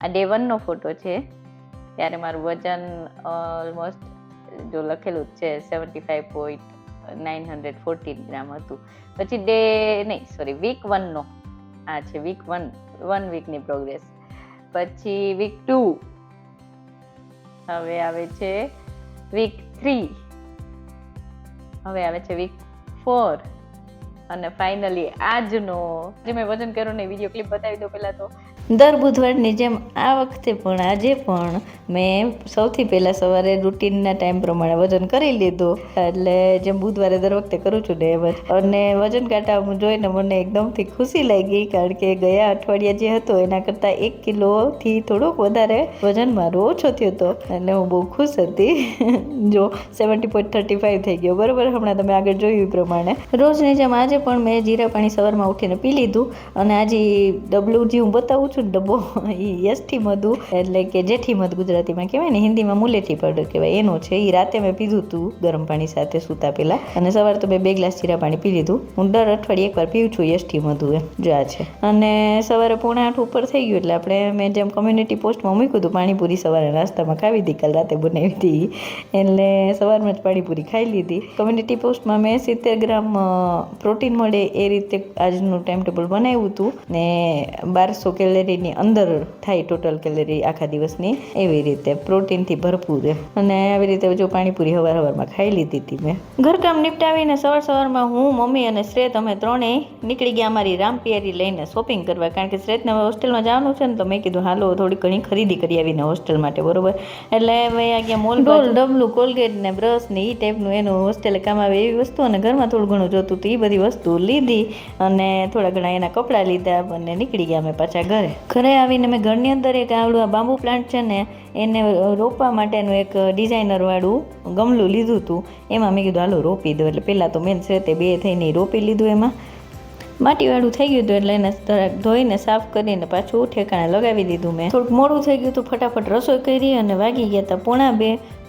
આ ડે 1 નો ફોટો છે. ત્યારે મારું વજન ઓલમોસ્ટ જો લખેલું જ છે 75.914 ગ્રામ હતું. પછી વીક 1 નો આ છે વીક 1 વીકની પ્રોગ્રેસ. પછી વીક 2, હવે આવે છે વીક 3, હવે આવે છે વીક 4 અને ફાઇનલી આજનો જે મેં વજન કર્યું ને વિડીયો ક્લિપ બતાવી દો પહેલા તો. દર બુધવારની જેમ આ વખતે પણ આજે પણ મેં સૌથી પહેલાં સવારે રૂટીનના ટાઈમ પ્રમાણે વજન કરી લીધું. એટલે જેમ બુધવારે દર વખતે કરું છું ને એમ જ. અને વજન કાંટા જોઈને મને એકદમથી ખુશી લાગી, કારણ કે ગયા અઠવાડિયા જે હતો એના કરતાં 1 કિલોથી થોડોક વધારે વજન મારું ઓછો થયો હતો. એટલે હું બહુ ખુશ હતી. જો 70.35 થઈ ગયો, બરાબર. હમણાં તમે આગળ જોયું એ પ્રમાણે રોજની જેમ આજે પણ મેં જીરા પાણી સવારમાં ઉઠીને પી લીધું. અને આજે ડબલું જે હું બતાવું છું ડબ્બો, એ યષ્ઠી મધુ એટલે કે જેઠી મધ ગુજરાતીમાં કહેવાય ને, હિન્દીમાં મુલેઠી પાવડર કહેવાય, એનો છે. એ રાતે મેં પીધું હતું ગરમ પાણી સાથે સૂતા પહેલાં, અને સવારે તો મેં 2 ગ્લાસ જીરા પાણી પી લીધું. હું દર અઠવાડિયે એકવાર પીવું છું યષ્ઠી મધુ, એમ જો આ છે. અને સવારે 7:45 ઉપર થઈ ગયું એટલે આપણે મેં જેમ કમ્યુનિટી પોસ્ટમાં મૂક્યું હતું પાણીપુરી સવારે નાસ્તામાં ખાવી હતી, કાલ રાતે બનાવી હતી, એટલે સવારમાં જ પાણીપુરી ખાઈ લીધી. કમ્યુનિટી પોસ્ટમાં મેં 70 ગ્રામ પ્રોટીન મળે એ રીતે આજનું ટાઈમ ટેબલ બનાવ્યું હતું ને 1200 કેલરીની અંદર થાય ટોટલ કેલરી આખા દિવસની, એવી રીતે પ્રોટીનથી ભરપૂર. અને આવી રીતે જો પાણીપુરી સવારમાં ખાઈ લીધી હતી મેં. ઘરકામ નિપટાવીને સવારમાં હું, મમ્મી અને શ્રેત અમે ત્રણેય નીકળી ગયા અમારી રામપિયરી લઈને શોપિંગ કરવા, કારણ કે શ્રેતને હવે હોસ્ટેલમાં જવાનું છે ને, તો મેં કીધું હાલો થોડી ઘણી ખરીદી કરી આવીને હોસ્ટેલ માટે, બરોબર. એટલે મેં આ ગયા મોલ, ડબલું, કોલગેટ ને બ્રશ ને એ ટાઈપનું એનું હોસ્ટેલે કામ આવે એવી વસ્તુ, અને ઘરમાં થોડું ઘણું જોતું હતું એ બધી વસ્તુ લીધી, અને થોડા ઘણા એના કપડાં લીધા, અને નીકળી ગયા અમે પાછા ઘરે આવીને મેં ઘરની અંદર એક આવડું આ બાંબુ પ્લાન્ટ છે ને એને રોપવા માટેનું એક ડિઝાઇનર વાળું ગમલું લીધું હતું. એમાં મેં કીધું હાલો રોપી દો. એટલે પહેલાં તો મેં શ્રેતે 2 થઈને રોપી લીધું. એમાં માટીવાળું થઈ ગયું હતું એટલે એને ધોઈને સાફ કરીને પાછું ઠેકાણે લગાવી દીધું. મેં થોડુંક મોડું થઈ ગયું હતું, ફટાફટ રસોઈ કરી અને વાગી ગયા હતા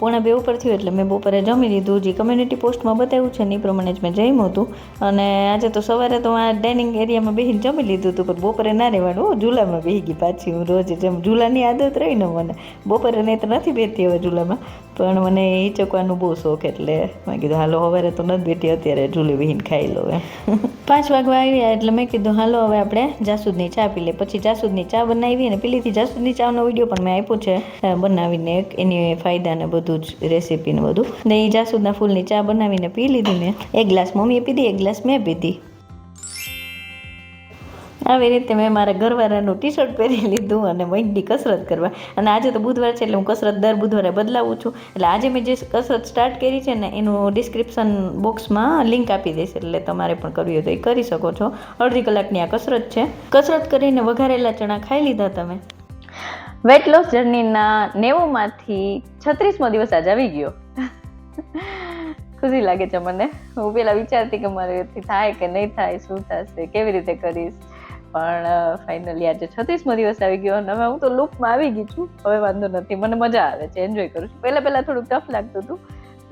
1:45 ઉપર થયું. એટલે મેં બપોરે જમી લીધું. જે કમ્યુનિટી પોસ્ટમાં બતાવ્યું છે ને એ પ્રમાણે જ મેં જમ્યું હતું. અને આજે તો સવારે તો આ ડાઇનિંગ એરિયામાં બેસીને જમી લીધું હતું, પણ બપોરે ના રહેવાનું, ઝૂલામાં બેસી ગઈ પાછી હું. રોજ જેમ ઝૂલાની આદત રહી ને મને, બપોરે નહીં તો નથી બેઠતી હવે ઝૂલામાં, પણ મને હિંચકવાનું બહુ શોખ, એટલે મેં કીધું હાલો સવારે તો નથી બેઠી, અત્યારે ઝૂલે બેસીને ખાઈ લો એમ. 5 વાગવા આવ્યા એટલે મેં કીધું હાલો હવે આપણે જાસૂદની ચા પી લે. પછી જાસૂદની ચા બનાવી અને પી લીધી. જાસૂદની ચાનો વિડીયો પણ મેં આપ્યો છે બનાવીને, એની ફાયદા ને બધું જ રેસીપી ને બધું. ને એ જાસૂદના ફૂલની ચા બનાવીને પી લીધી મેં. 1 ગ્લાસ મમ્મીએ પીધી, 1 ગ્લાસ મેં પીધી. આવી રીતે મેં મારા ઘરવાળાનું ટી-શર્ટ પહેરી લીધું અને માંડી કસરત કરવા. અને આજે તો બુધવાર છે એટલે હું કસરત દર બુધવારે બદલાવું છું. એટલે આજે મેં જે કસરત સ્ટાર્ટ કરી છે ને એનું ડિસ્ક્રિપ્શન બોક્સમાં લિંક આપી દઈશ, એટલે તમારે પણ કરવી હોય તો એ કરી શકો છો. અડધી કલાકની આ કસરત છે. કસરત કરીને વઘારેલા ચણા ખાઈ લીધા તમે. વેટ લોસ જર્નીના 90માંથી 36મો દિવસ આજ આવી ગયો. ખુશી લાગે છે મને. હું પહેલાં વિચારતી કે મારેથી થાય કે નહીં થાય, શું થશે, કેવી રીતે કરીશ, પણ ફાઇનલી આજે 36મો દિવસ આવી ગયો. અને હવે હું તો લૂપમાં આવી ગઈ છું. હવે વાંધો નથી, મને મજા આવે છે, એન્જોય કરું છું. પહેલાં થોડુંક ટફ લાગતું હતું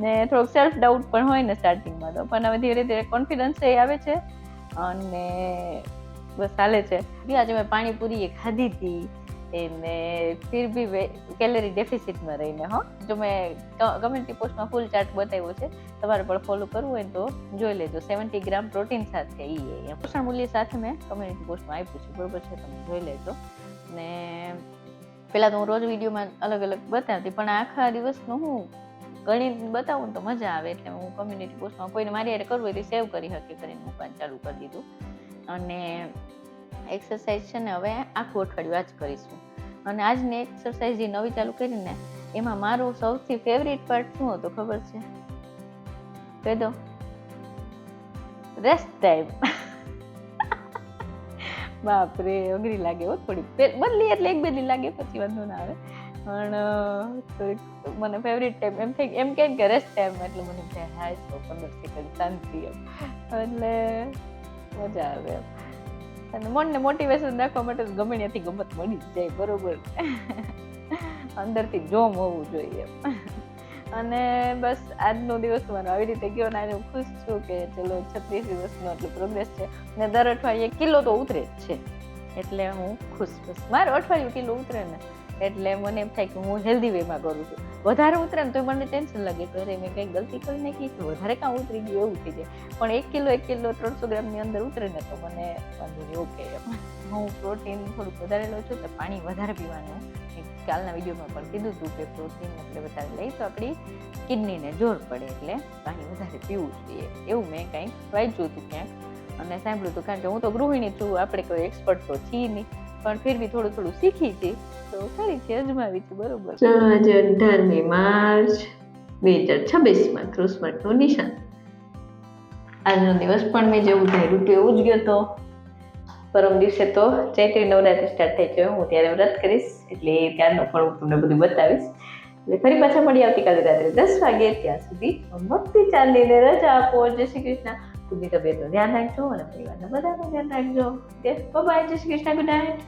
ને થોડુંક સેલ્ફ ડાઉટ પણ હોય ને સ્ટાર્ટિંગમાં તો, પણ હવે ધીરે ધીરે કોન્ફિડન્સ એ આવે છે અને બસ ચાલે છે. આજે મેં પાણીપુરી એ ખાધી હતી એને ફિર બી કેલરી ડેફિસિટમાં રહીને. જો મેં કમ્યુનિટી પોસ્ટમાં ફૂલ ચાર્ટ બતાવ્યો છે, તમારે પણ ફોલો કરવું હોય તો જોઈ લેજો. 70 ગ્રામ પ્રોટીન સાથે પોષણ મૂલ્ય સાથે મેં કમ્યુનિટી પોસ્ટમાં આપ્યું છે, બરોબર છે, તમે જોઈ લેજો. ને પહેલાં તો હું રોજ વિડીયોમાં અલગ અલગ બતાવતી, પણ આખા દિવસનું હું ગણી બતાવું તો મજા આવે, એટલે હું કમ્યુનિટી પોસ્ટમાં કોઈને મારી હારે કરવું હોય તો સેવ કરી શકે કરીને મૂકવાનું ચાલુ કરી દીધું. અને એક્સરસાઇઝ છે ને હવે આખું અઠવાડિયું આજ કરીશું. અને આજની એક્સરસાઇઝ જે નવી ચાલુ કરીને એમાં મારું સૌથી ફેવરિટ પાર્ટ શું હતો ખબર છે? કહી દો, રેસ્ટ ટાઈમ. બાપરે, અઘરી લાગે હો થોડી, બદલી એટલે 1-2 દી લાગે, પછી વાંધો ના આવે. પણ થોડીક મને ફેવરિટ ટાઈમ એમ કે રેસ્ટ ટાઈમ, એટલે મને થાય 15 સેકન્ડ શાંતિ એમ, એટલે મજા આવે એમ. અને મનને મોટિવેશન રાખવા માટે ગમે ત્યાંથી ગમત મળી જ જાય, બરોબર. અંદરથી જોમ હોવું જોઈએ. અને બસ આજનો દિવસ મારો આવી રીતે ગયો. અને આજે હું ખુશ છું કે ચલો 36 દિવસનો એટલો પ્રોગ્રેસ છે. ને દર અઠવાડિયે 1 કિલો તો ઉતરે જ છે, એટલે હું ખુશ ખુશ. મારું અઠવાડિયું કિલો ઉતરે ને એટલે મને એમ થાય કે હું હેલ્ધી વેમાં કરું છું. વધારે ઉતરે ને તો મને ટેન્શન લાગે તો અરે મેં કંઈ ગલતી કરી નાખી તો વધારે કાં ઉતરી ગયું એવું થઈ જાય. પણ 1 કિલો 300 ગ્રામની અંદર ઉતરે ને તો મને વાંધો નહીં. ઓકે, હું પ્રોટીન થોડુંક વધારે લઉં છું તો પાણી વધારે પીવાનું. કાલના વિડીયોમાં પણ કીધું હતું કે પ્રોટીન આપણે વધારે લઈ તો આપણી કિડનીને જોર પડે એટલે પાણી વધારે પીવું જોઈએ. એવું મેં કંઈક વાંચ્યું હતું ક્યાંક અને સાંભળ્યું હતું. કારણ કે હું તો ગૃહિણી છું, આપણે કોઈ એક્સપર્ટ તો છીએ નહીં, પણ ફિર બી થોડું થોડું શીખી છે તો કરી છે, અજમાવી છે. બરોબર. આજે 18મી માર્ચ 2026 ક્રુસમર્કનું નિશાન. આજનો દિવસ પણ મેં જેવું ધાર્યું હતું એવું જ ગયો તો. પરમ દિવસે તો ચૈત્રી નવરાત્રી સ્ટાર્ટ થઈ છે. હું ત્યારે વ્રત કરીશ એટલે ત્યારનો પણ હું તમને બધું બતાવીશ. એટલે ફરી પાછા મળી આવતીકાલે રાત્રે 10 વાગે. ત્યાં સુધી ભક્તિ ચાલીને રજા આપો. જય શ્રી કૃષ્ણ. ખુદની તબિયતનું ધ્યાન રાખજો અને પરિવારના બધાનું ધ્યાન રાખજો. બાય. જય શ્રી કૃષ્ણ. Good night.